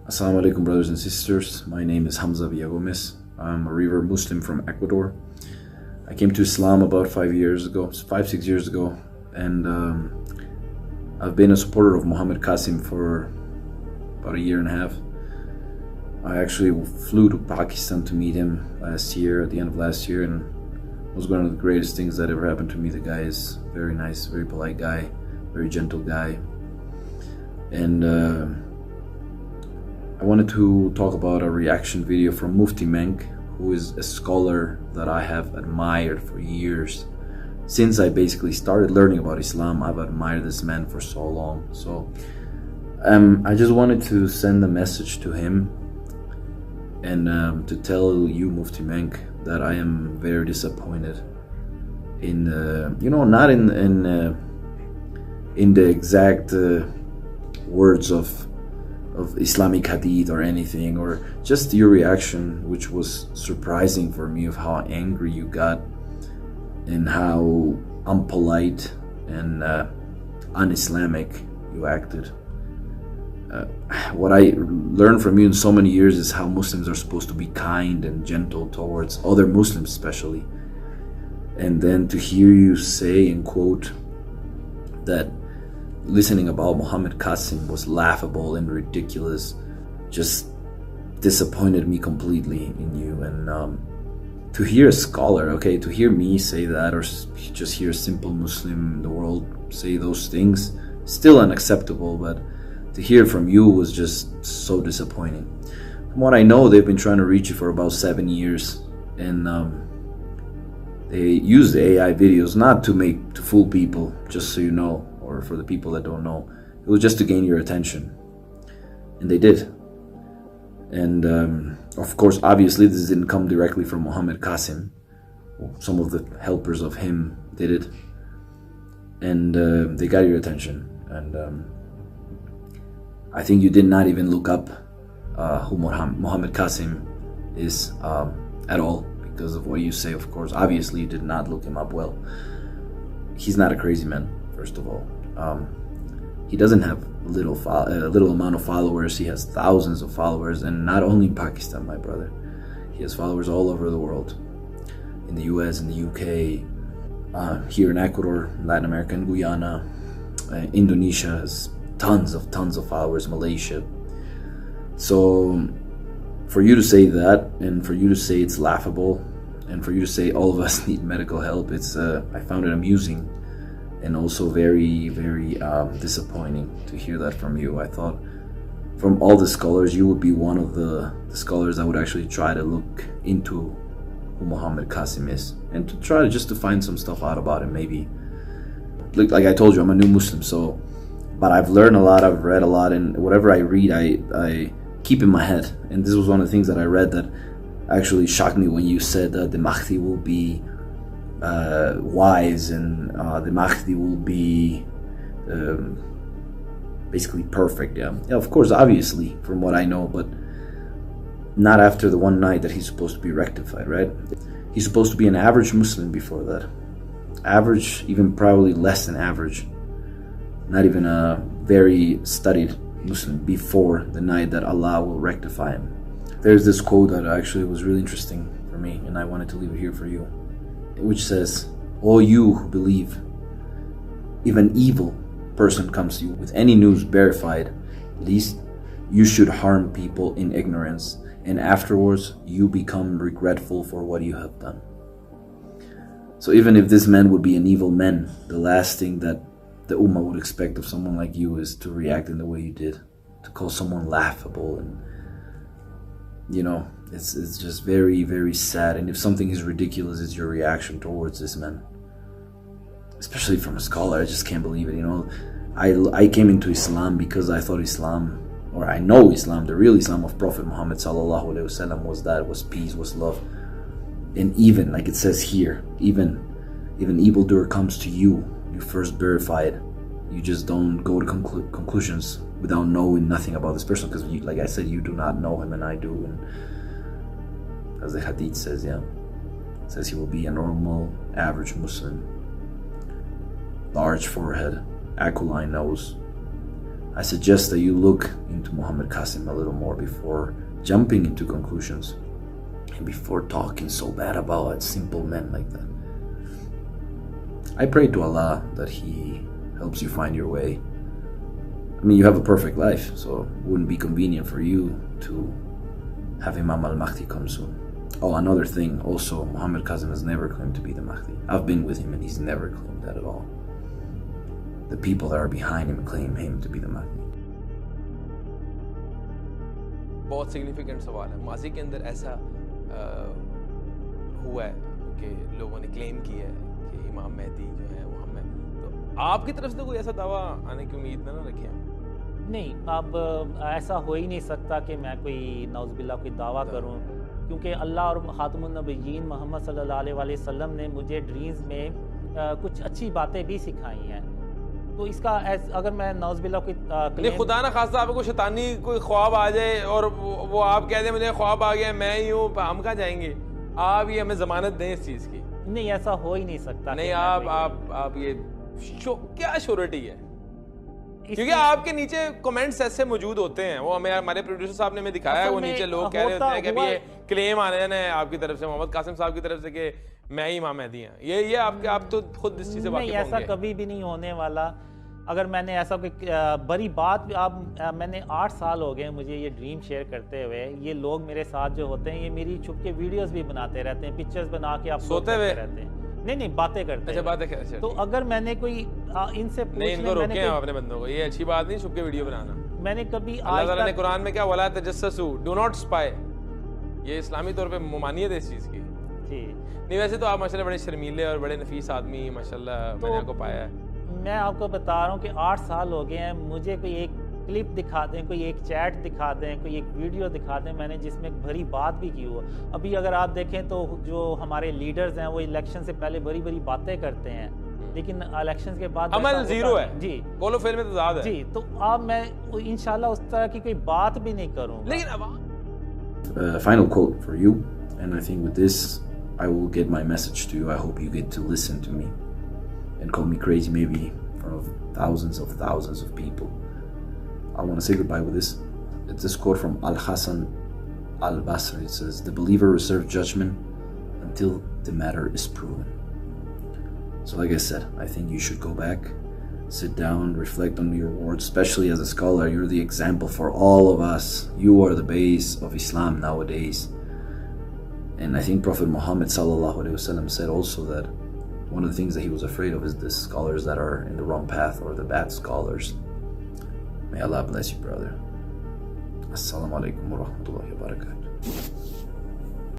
Assalamu alaikum, brothers and sisters. My name is Hamza Villagomez. I'm a revert Muslim from Ecuador. I came to Islam about 6 years ago, and I've been a supporter of Muhammad Qasim for about 1.5 years. I actually flew to Pakistan to meet him at the end of last year, and it was one of the greatest things that ever happened to me. The guy is very nice, very polite guy, very gentle guy. And I wanted to talk about a reaction video from Mufti Menk, who is a scholar that I have admired for years. Since I basically started learning about Islam, I've admired this man for so long. So I just wanted to send a message to him and to tell you, Mufti Menk, that I am very disappointed in not in the exact words of Islamic hadith or anything, or just your reaction, which was surprising for me, of how angry you got and how unpolite and un-Islamic you acted. What I learned from you in so many years is how Muslims are supposed to be kind and gentle towards other Muslims especially. And then to hear you say and quote that listening about Muhammad Qasim was laughable and ridiculous just disappointed me completely in you. And to hear a scholar, to hear me say that, or just hear a simple Muslim in the world say those things, still unacceptable, but to hear from you was just so disappointing. From what I know, they've been trying to reach you for about 7 years, and they use the AI videos not to fool people, just so you know, or for the people that don't know. It was just to gain your attention, and they did. And of course, obviously, this didn't come directly from Muhammad Qasim. Some of the helpers of him did it, and they got your attention. And I think you did not even look up who Muhammad Qasim is at all, because of what you say. Of course, obviously, you did not look him up well. He's not a crazy man, first of all. He doesn't have a little amount of followers. He has thousands of followers, and not only in Pakistan, my brother. He has followers all over the world, in the US, in the UK, here in Ecuador, Latin America, and Guyana. Indonesia has tons of followers, Malaysia. So for you to say that, and for you to say it's laughable, and for you to say all of us need medical help, I found it amusing. And also very, very disappointing to hear that from you. I thought from all the scholars, you would be one of the scholars that would actually try to look into who Muhammad Qasim is, and to try to find some stuff out about him, maybe. Like I told you, I'm a new Muslim, but I've learned a lot, I've read a lot, and whatever I read, I keep in my head. And this was one of the things that I read that actually shocked me when you said that the Mahdi will be wise, and the Mahdi will be basically perfect. Yeah, of course, obviously, from what I know, but not after the one night that he's supposed to be rectified, right? He's supposed to be an average Muslim before that. Average, even probably less than average. Not even a very studied Muslim before the night that Allah will rectify him. There's this quote that actually was really interesting for me, and I wanted to leave it here for you, which says, "O you who believe, if an evil person comes to you with any news verified, least you should harm people in ignorance, and afterwards you become regretful for what you have done." So even if this man would be an evil man, the last thing that the Ummah would expect of someone like you is to react in the way you did, to call someone laughable. And it's just very, very sad. And if something is ridiculous, it's your reaction towards this man, especially from a scholar. I just can't believe it. I came into Islam because I thought Islam, or I know Islam, the real Islam of Prophet Muhammad sallallahu alaihi wasallam was peace, was love. And even, like it says here, even if an evildoer comes to you, you first verify it. You just don't go to conclusions without knowing nothing about this person, because like I said, you do not know him and I do. And as the hadith says, it says he will be a normal, average Muslim. Large forehead, aquiline nose. I suggest that you look into to Muhammad Qasim a little more before jumping into conclusions and before talking so bad about simple men like that. I pray to Allah that He helps you find your way. I mean, you have a perfect life, so it wouldn't be convenient for you to have Imam al-Mahdi come soon. Oh, another thing, also, Muhammad Qasim has never claimed to be the Mahdi. I've been with him and he's never claimed that at all. The people that are behind him claim him to be the Mahdi. बहुत significant सवाल है। माजी के अंदर ऐसा हुआ है कि लोगों ने क्लेम किया है कि इमाम मेहदी जो है वो हमें, तो आपकी तरफ से कोई ऐसा दावा आने की उम्मीद ना रखें? नहीं, अब ऐसा हो ही नहीं सकता कि मैं कोई नौज़बिल्ला कोई दावा करूं, क्योंकि अल्लाह और ख़ातमुन नबिय्यीन मोहम्मद सल्लल्लाहु अलैहि वसल्लम ने मुझे ड्रीम्स में कुछ अच्छी बातें भी सिखाई हैं। तो इसका अगर मैं नौज़बिल्ला कोई खुदा ना खास्ता आपको शैतानी कोई ख्वाब आ जाए और वो आप कह दें मुझे ख्वाब आ गया, मैं ही हूँ, हम कहाँ जाएंगे? आप ये हमें ज़मानत दें इस चीज़ की। नहीं, ऐसा हो ही नहीं सकता। नहीं, आप ये क्या श्योरिटी है? क्योंकि आपके नीचे कमेंट्स ऐसे मौजूद होते हैं, वो हमें हमारे प्रोड्यूसर साहब ने हमें दिखाया है, वो नीचे लोग कह रहे होते हैं कि अभी ये क्लेम आने हैं आपकी तरफ से, मोहम्मद कासिम साहब की तरफ से कि मैं ही इमाम मेहदी हैं। ये आप तो खुद इस चीज़ से वाकिफ होंगे। ऐसा कभी भी नहीं होने वाला। अगर मैंने ऐसा कोई बड़ी बात, मैंने 8 साल हो गए मुझे ये ड्रीम शेयर करते हुए। ये लोग मेरे साथ जो होते हैं, ये मेरी छुप के वीडियोस भी बनाते रहते हैं, पिक्चर्स बना के आप सोते हुए रहते हैं। नहीं, बातें करते हैं। बातें करते। तो अगर मैंने कोई इनसे नहीं, इनको रोके हैं अपने बंदों को, ये अच्छी बात नहीं छुप के वीडियो बनाना। मैंने कभी अल्लाह ताला ने कुरान में क्या वला तजस्ससू, डू नॉट स्पाई, ये इस्लामी तौर पे ममानियत है इस चीज़ की। जी नहीं, वैसे तो आप माशाल्लाह बड़े शर्मीले और बड़े नफीस आदमी माशाल्लाह मैंने आपको पाया है। मैं आपको बता रहा हूँ कि 8 साल हो गए हैं, मुझे कोई एक क्लिप दिखा दें, कोई एक चैट दिखा दें, कोई एक वीडियो दिखा दें मैंने जिसमें भरी बात भी की हो। अभी अगर आप देखें तो जो हमारे लीडर्स हैं वो इलेक्शन से पहले बड़ी बड़ी बातें करते हैं, लेकिन इलेक्शन के बाद अमल जीरो है। जी, कौलो फेल में तो ज़्यादा है। जी, तो अब मैं इंशाल्लाह उस तरह की कोई बात भी नहीं करूँगा। लेकिन अब final quote for you, and I think with this I will get my message to you. I hope you get to listen to me and call me crazy maybe in front of thousands of people. I want to say goodbye with this. It's this quote from Al-Hasan al-Basri. It says, "The believer reserves judgment until the matter is proven." So like I said, I think you should go back, sit down, reflect on your words, especially as a scholar. You're the example for all of us. You are the base of Islam nowadays. And I think Prophet Muhammad sallallahu alaihi wasallam said also that one of the things that he was afraid of is the scholars that are in the wrong path or the bad scholars. May Allah bless you, brother. Assalamu alaikum wa rahmatullahi wa barakatuh.